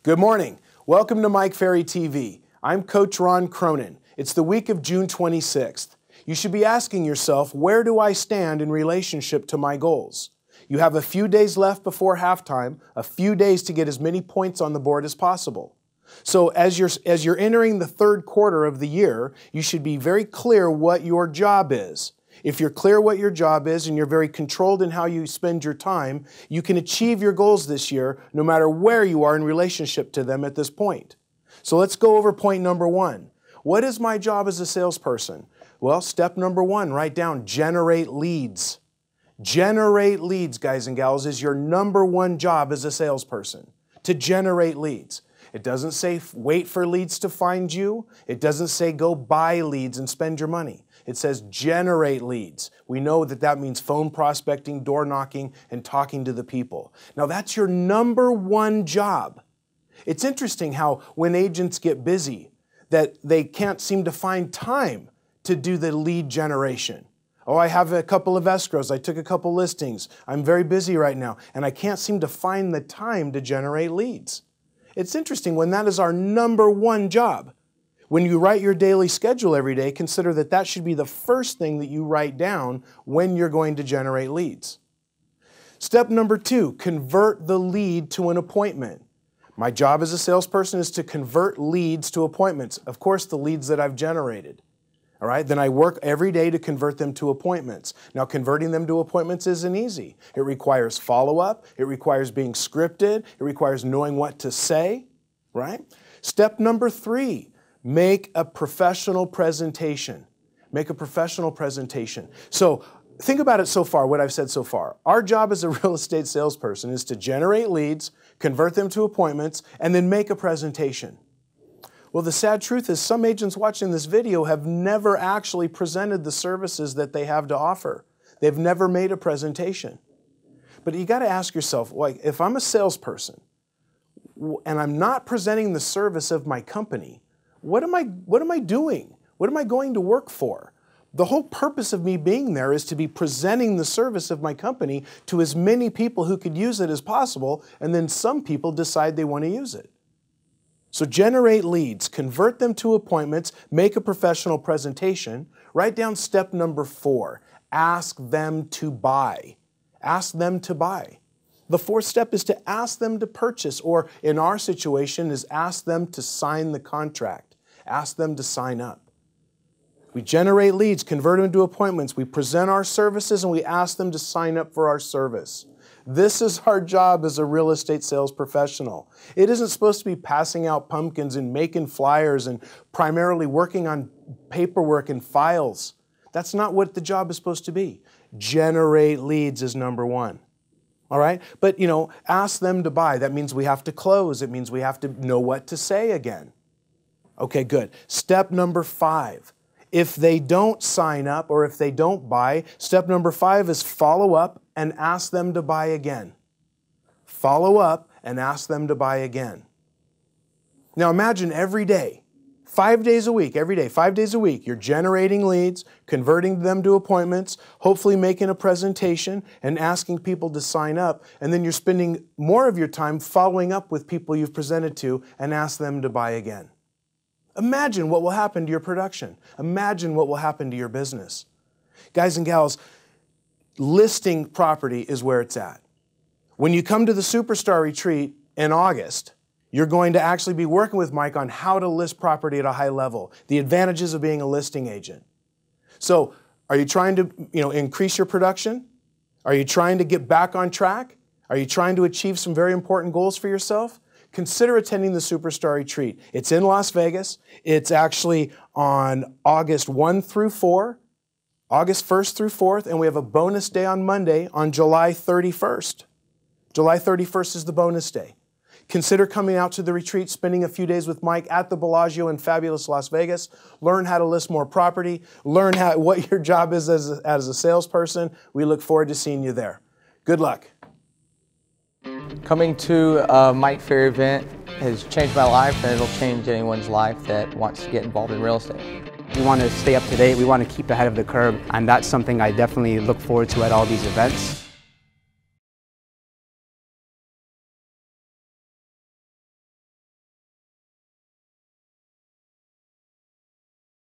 Good morning. Welcome to Ferry TV. I'm Coach Ron Cronin. It's the week of June 26th. You should be asking yourself, where do I stand in relationship to my goals? You have a few days left before halftime, a few days to get as many points on the board as possible. So as you're entering the third quarter of the year, you should be very clear what your job is. If you're clear what your job is and you're very controlled in how you spend your time, you can achieve your goals this year no matter where you are in relationship to them at this point. So let's go over point number one. What is my job as a salesperson? Well, step number one, write down generate leads. Generate leads, guys and gals, is your number one job as a salesperson, to generate leads. It doesn't say wait for leads to find you. It doesn't say go buy leads and spend your money. It says generate leads. We know that that means phone prospecting, door knocking, and talking to the people. Now that's your number one job. It's interesting how when agents get busy, that they can't seem to find time to do the lead generation. Oh, I have a couple of escrows. I took a couple listings. I'm very busy right now, and I can't seem to find the time to generate leads. It's interesting when that is our number one job. When you write your daily schedule every day, consider that that should be the first thing that you write down when you're going to generate leads. Step number two, convert the lead to an appointment. My job as a salesperson is to convert leads to appointments. Of course, the leads that I've generated. All right, then I work every day to convert them to appointments. Now, converting them to appointments isn't easy. It requires follow-up. It requires being scripted. It requires knowing what to say, right? Step number three, make a professional presentation. Make a professional presentation. So think about it so far, what I've said so far. Our job as a real estate salesperson is to generate leads, convert them to appointments, and then make a presentation. Well, the sad truth is some agents watching this video have never actually presented the services that they have to offer. They've never made a presentation. But you got to ask yourself, like, if I'm a salesperson and I'm not presenting the service of my company, what am I doing? What am I going to work for? The whole purpose of me being there is to be presenting the service of my company to as many people who could use it as possible, and then some people decide they want to use it. So generate leads, convert them to appointments, make a professional presentation. Write down step number four, ask them to buy. Ask them to buy. The fourth step is to ask them to purchase, or in our situation is ask them to sign the contract. Ask them to sign up. We generate leads, convert them to appointments, we present our services, and we ask them to sign up for our service. This is our job as a real estate sales professional. It isn't supposed to be passing out pumpkins and making flyers and primarily working on paperwork and files. That's not what the job is supposed to be. Generate leads is number one. All right? But, ask them to buy. That means we have to close. It means we have to know what to say again. Okay, good. Step number five. If they don't sign up or if they don't buy, step number five is follow up and ask them to buy again. Follow up and ask them to buy again. Now imagine every day, 5 days a week, every day, 5 days a week, you're generating leads, converting them to appointments, hopefully making a presentation and asking people to sign up, and then you're spending more of your time following up with people you've presented to and ask them to buy again. Imagine what will happen to your production. Imagine what will happen to your business. Guys and gals, listing property is where it's at. When you come to the Superstar Retreat in August, you're going to actually be working with Mike on how to list property at a high level, the advantages of being a listing agent. So, are you trying to, increase your production? Are you trying to get back on track? Are you trying to achieve some very important goals for yourself? Consider attending the Superstar Retreat. It's in Las Vegas. It's actually on August 1 through 4, August 1st through 4th, and we have a bonus day on Monday on July 31st. July 31st is the bonus day. Consider coming out to the retreat, spending a few days with Mike at the Bellagio in fabulous Las Vegas. Learn how to list more property. Learn what your job is as a salesperson. We look forward to seeing you there. Good luck. Coming to a Ferry event has changed my life, and it'll change anyone's life that wants to get involved in real estate. We want to stay up to date, we want to keep ahead of the curve, and that's something I definitely look forward to at all these events.